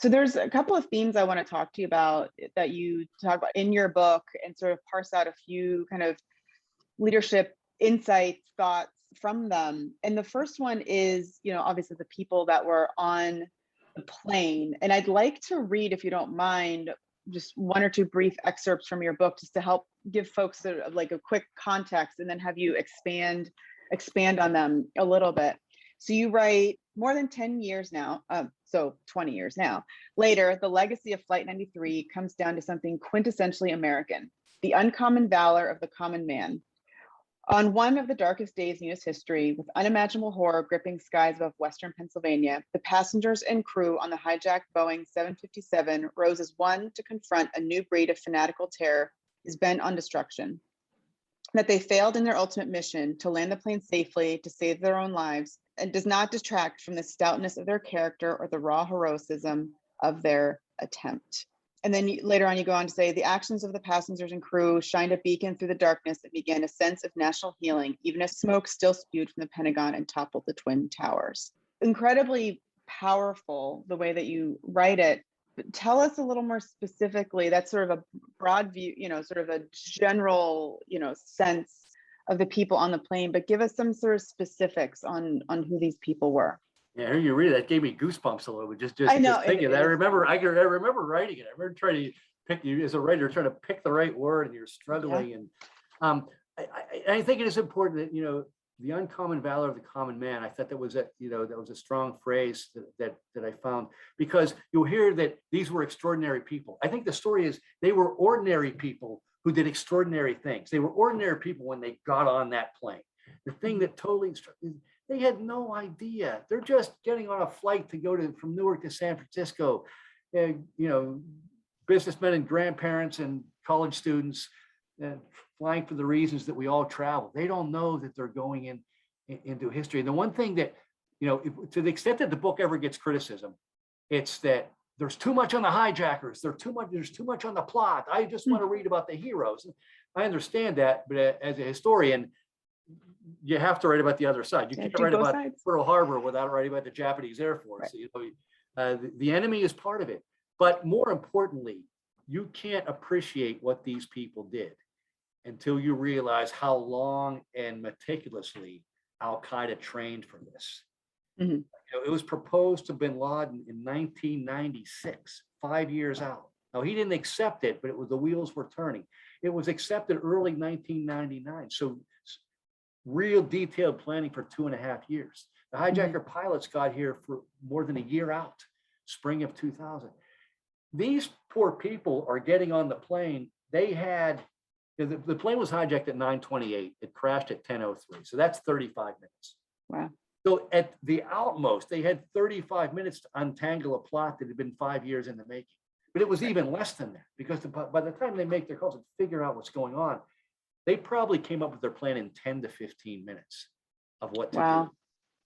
So there's a couple of themes I want to talk to you about that you talk about in your book and sort of parse out a few kind of leadership insights, thoughts from them. And the first one is, obviously the people that were on the plane. And I'd like to read, if you don't mind, just one or two brief excerpts from your book, just to help give folks sort of like a quick context, and then have you expand on them a little bit. So you write, more than 10 years now, so 20 years now, later, the legacy of Flight 93 comes down to something quintessentially American: the uncommon valor of the common man. On one of the darkest days in U.S. history, with unimaginable horror gripping skies above Western Pennsylvania, the passengers and crew on the hijacked Boeing 757 rose as one to confront a new breed of fanatical terror is bent on destruction. That they failed in their ultimate mission to land the plane safely, to save their own lives, and does not detract from the stoutness of their character or the raw heroism of their attempt. And then later on, you go on to say, the actions of the passengers and crew shined a beacon through the darkness that began a sense of national healing, even as smoke still spewed from the Pentagon and toppled the Twin Towers. Incredibly powerful the way that you write it. But tell us a little more specifically, that's sort of a broad view, sort of a general, sense of the people on the plane, but give us some sort of specifics on who these people were. Yeah, I hear you read it. That gave me goosebumps a little bit. Just I know, thinking. I remember writing it. I remember trying to pick, you as a writer, trying to pick the right word, and you're struggling. Yeah. And I think it is important that the uncommon valor of the common man. I thought that was that was a strong phrase that I found, because you'll hear that these were extraordinary people. I think the story is they were ordinary people who did extraordinary things. They were ordinary people when they got on that plane. The thing that totally they had no idea. They're just getting on a flight to go from Newark to San Francisco. Businessmen and grandparents and college students flying for the reasons that we all travel. They don't know that they're going into history. And the one thing that, to the extent that the book ever gets criticism, it's that there's too much on the hijackers. There's too much on the plot. I just want to read about the heroes. I understand that, but as a historian, you have to write about the other side. You can't write about Pearl Harbor without writing about the Japanese Air Force. Right. The enemy is part of it. But more importantly, you can't appreciate what these people did until you realize how long and meticulously Al-Qaeda trained for this. Mm-hmm. It was proposed to bin Laden in 1996, 5 years out. Now, he didn't accept it, but the wheels were turning. It was accepted early 1999. So real detailed planning for 2.5 years. The hijacker pilots got here for more than a year out, spring of 2000. These poor people are getting on the plane. They had, the plane was hijacked at 9:28. It crashed at 10:03. So that's 35 minutes. Wow. So at the outmost, they had 35 minutes to untangle a plot that had been 5 years in the making. But it was even less than that, because by the time they make their calls and figure out what's going on, they probably came up with their plan in 10 to 15 minutes of what to do.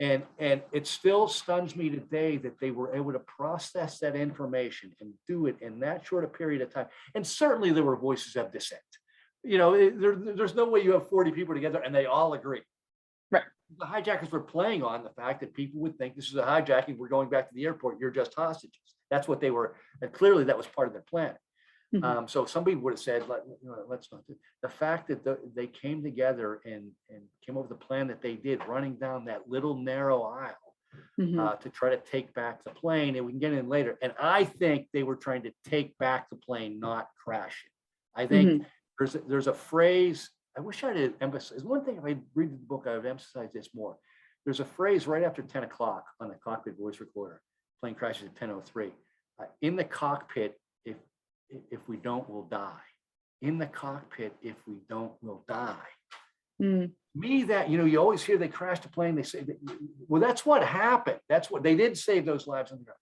And it still stuns me today that they were able to process that information and do it in that short a period of time. And certainly there were voices of dissent. There's no way you have 40 people together and they all agree. Right. The hijackers were playing on the fact that people would think this is a hijacking. We're going back to the airport. You're just hostages. That's what they were. And clearly that was part of their plan. Mm-hmm. So somebody would have said, let's not do the fact that they came together and came up with the plan that they did, running down that little narrow aisle to try to take back the plane. And we can get in later. And I think they were trying to take back the plane, not crash it. I think there's a phrase. I wish I had emphasized. One thing, if I read the book, I would emphasize this more. There's a phrase right after 10 o'clock on the cockpit voice recorder. Plane crashes at 10:03. In the cockpit, if we don't, we'll die. In the cockpit, if we don't, we'll die. Me, that, you always hear they crashed a plane. They say, well, that's what happened. That's what they did, save those lives on the ground.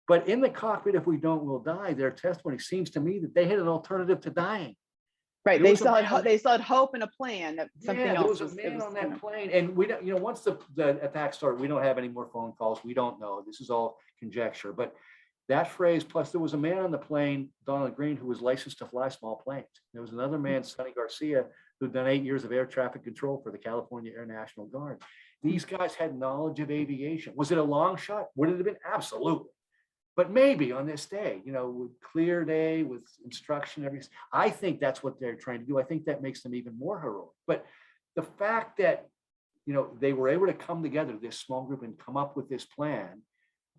But in the cockpit, if we don't, we'll die. Their testimony seems to me that they had an alternative to dying. Right. They still had hope and a plan that something else. There was a man on that plane, and we don't. Once the attack started, we don't have any more phone calls. We don't know. This is all conjecture. But that phrase, plus there was a man on the plane, Donald Green, who was licensed to fly small planes. There was another man, Sonny Garcia, who'd done 8 years of air traffic control for the California Air National Guard. These guys had knowledge of aviation. Was it a long shot? Would it have been? Absolutely. But maybe on this day, with clear day, with instruction, everything, I think that's what they're trying to do. I think that makes them even more heroic. But the fact that, they were able to come together, this small group, and come up with this plan,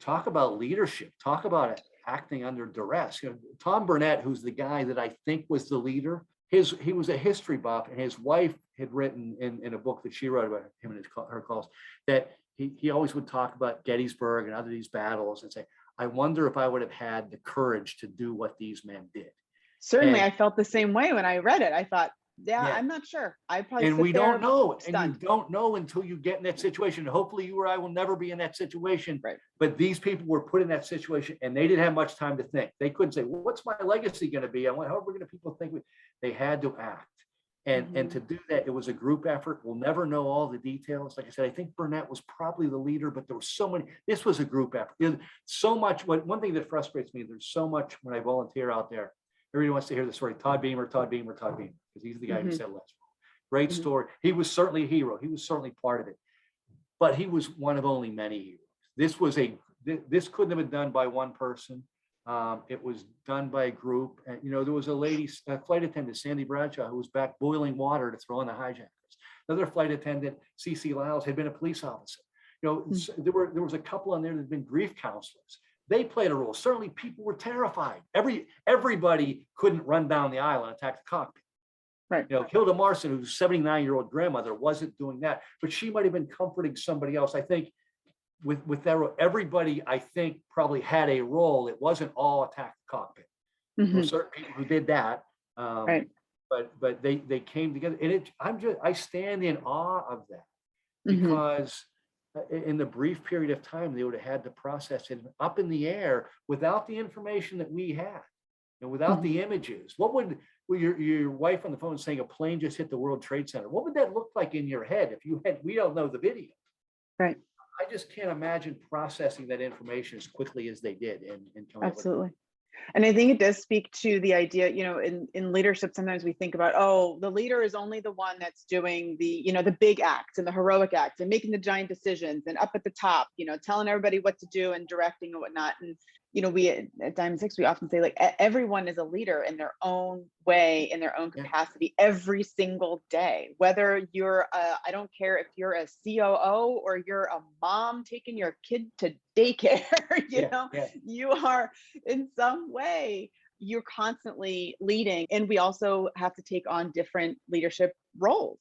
talk about leadership, talk about acting under duress. Tom Burnett, who's the guy that I think was the leader, he was a history buff, and his wife had written in a book that she wrote about him and her calls, that he always would talk about Gettysburg and other these battles and say, I wonder if I would have had the courage to do what these men did. Certainly, And I felt the same way when I read it. I thought, yeah, yeah. I'm not sure. I probably And we don't know, stunned. and you don't know until you get in that situation. Hopefully you or I will never be in that situation. Right. But these people were put in that situation, and they didn't have much time to think. They couldn't say, well, what's my legacy going to be? How are we going to people think? They had to act. And to do that, it was a group effort. We'll never know all the details. Like I said, I think Burnett was probably the leader, but there were so many. This was a group effort. So much. One thing that frustrates me, there's so much when I volunteer out there. Everybody wants to hear the story. Todd Beamer, because he's the guy who said less. Great story. He was certainly a hero. He was certainly part of it, but he was one of only many heroes. This couldn't have been done by one person. It was done by a group. And, there was a flight attendant, Sandy Bradshaw, who was back boiling water to throw on the hijackers. Another flight attendant, C.C. Lyles, had been a police officer. There was a couple on there that had been grief counselors. They played a role. Certainly people were terrified. Everybody couldn't run down the aisle and attack the cockpit. Right. Hilda Marson, who's a 79-year-old grandmother, wasn't doing that, but she might have been comforting somebody else. I think with that role, everybody, I think, probably had a role. It wasn't all attack the cockpit. There were certain people who did that. Right. But they came together, and I stand in awe of that, because in the brief period of time they would have had to process it up in the air without the information that we had, and without the images. What would your wife on the phone saying a plane just hit the World Trade Center? What would that look like in your head if you had? We don't know the video. Right. I just can't imagine processing that information as quickly as they did. Absolutely. And I think it does speak to the idea, in leadership, sometimes we think about, oh, the leader is only the one that's doing the big acts and the heroic acts and making the giant decisions and up at the top, telling everybody what to do and directing and whatnot. And, we at Diamond Six, we often say, like, everyone is a leader in their own way, in their own capacity, every single day, whether you're I don't care if you're a COO or you're a mom taking your kid to daycare, you are in some way, you're constantly leading. And we also have to take on different leadership roles,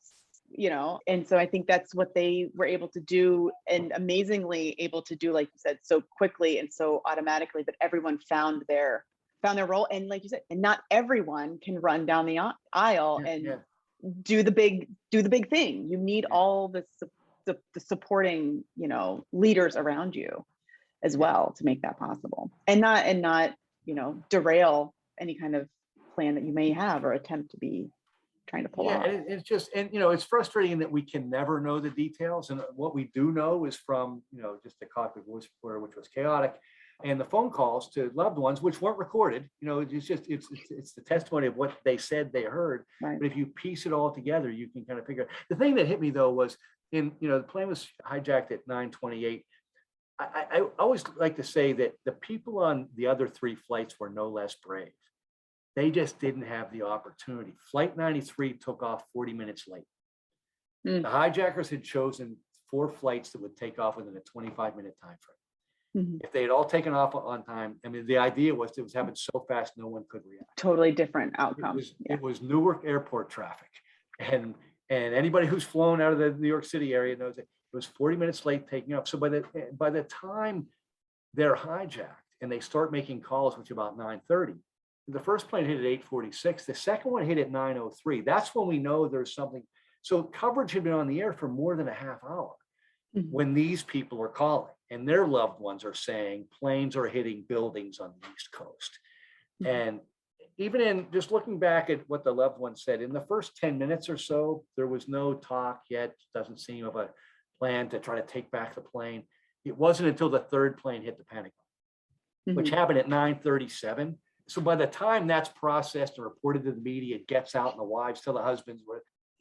and so I think that's what they were able to do, and amazingly able to do, like you said, so quickly and so automatically, that everyone found their role. And like you said, and not everyone can run down the aisle and do the big thing. You need all the supporting, leaders around you as well to make that possible, and not derail any kind of plan that you may have or attempt to be trying to pull off. And it's just, it's frustrating that we can never know the details. And what we do know is from, just the cockpit voice recorder, which was chaotic, and the phone calls to loved ones, which weren't recorded. It's the testimony of what they said they heard. Right. But if you piece it all together, you can kind of figure. The thing that hit me though was the plane was hijacked at 9:28. I always like to say that the people on the other three flights were no less brave. They just didn't have the opportunity. Flight 93 took off 40 minutes late. The hijackers had chosen 4 flights that would take off within a 25-minute time frame. If they had all taken off on time, I mean, the idea was it was happening so fast no one could react. Totally different outcome. It was Newark airport traffic, and anybody who's flown out of the New York City area knows that it was 40 minutes late taking off. So by the time they're hijacked and they start making calls, which is about 9:30. The first plane hit at 8:46. The second one hit at 9:03. That's when we know there's something. So coverage had been on the air for more than a half hour when these people are calling, and their loved ones are saying planes are hitting buildings on the East Coast. And even in just looking back at what the loved one said, in the first 10 minutes or so, there was no talk yet, doesn't seem, of a plan to try to take back the plane. It wasn't until the third plane hit the Pentagon, which happened at 9:37. So by the time that's processed and reported to the media, it gets out and the wives tell the husbands,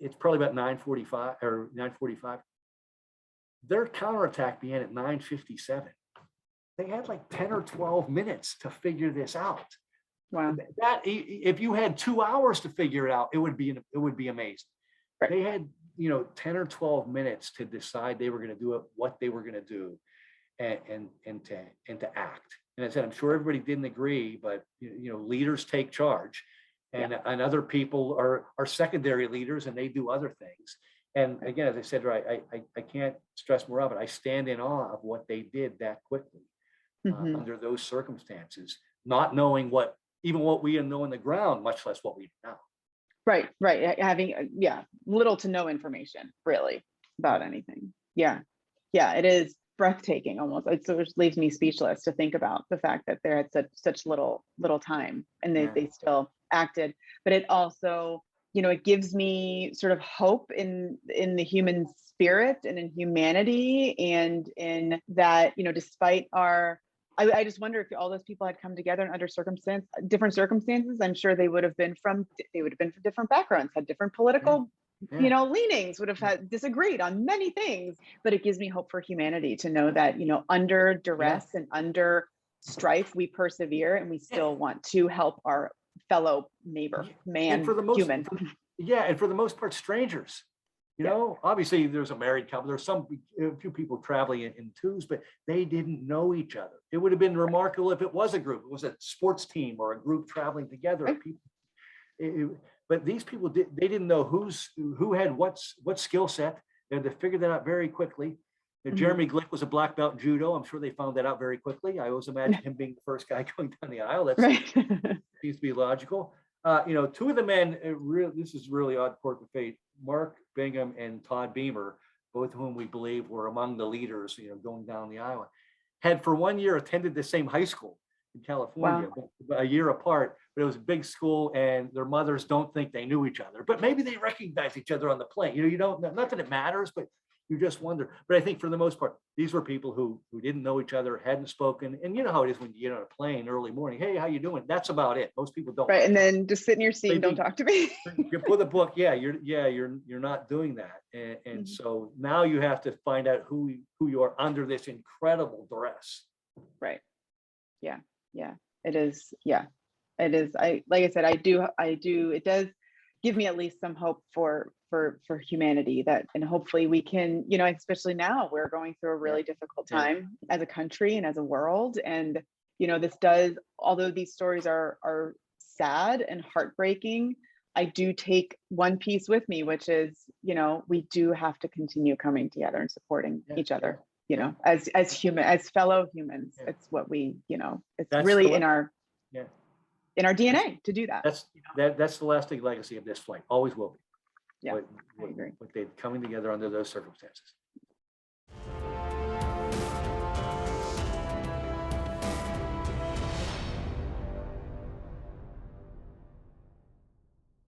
it's probably about 9:45 or 9:45. Their counterattack began at 9:57. they had like 10 or 12 minutes to figure this out. Wow. That if you had 2 hours to figure it out, it would be amazing. Right. They had, 10 or 12 minutes to decide they were going to do it, what they were going to do, and to act. And I said, I'm sure everybody didn't agree, but leaders take charge, and other people are secondary leaders, and they do other things. And again, as I said, right, I can't stress more of it. I stand in awe of what they did that quickly under those circumstances, not knowing what we know on the ground, much less what we know. Right. Having little to no information really about anything. Yeah. It is breathtaking almost. It sort of leaves me speechless to think about the fact that they had such little time, and they still acted. But it also, it gives me sort of hope in the human spirit and in humanity, and in that, despite our, I just wonder if all those people had come together under different circumstances. I'm sure they would have been from different backgrounds, had different political, leanings, would have had disagreed on many things. But it gives me hope for humanity to know that, under duress and under strife, we persevere, and we still want to help our fellow neighbor, man, human. And for the most part, strangers. Obviously there's a married couple, there's a few people traveling in twos, but they didn't know each other. It would have been remarkable if it was a group, it was a sports team or a group traveling together. Right. But these people they didn't know who had what skill set. They had to figure that out very quickly. Jeremy Glick was a black belt in judo. I'm sure they found that out very quickly. I always imagine him being the first guy going down the aisle. That seems to be logical. Two of the men, this is really odd quirk of fate, Mark Bingham and Todd Beamer, both of whom we believe were among the leaders, going down the aisle, had for 1 year attended the same high school in California, a year apart, but it was a big school, and their mothers don't think they knew each other, but maybe they recognized each other on the plane. You don't, not that it matters, but you just wonder. But I think for the most part, these were people who didn't know each other, hadn't spoken. And you know how it is when you get on a plane early morning. Hey, how you doing? That's about it. Most people don't. Right. And then just sit in your seat and don't talk to me. You put the book. You're not doing that. And so now you have to find out who you are under this incredible duress. Right. Yeah. It is. Yeah. It is. Like I said, I do. It does give me at least some hope for humanity, that, and hopefully we can, especially now we're going through a really difficult time as a country and as a world. And, this does, although these stories are sad and heartbreaking, I do take one piece with me, which is, we do have to continue coming together and supporting each other, as fellow humans. It's what we, it's that's really in our DNA to do that. That's the lasting legacy of this flight. Always will be. Yeah, I agree. What they're coming together under those circumstances.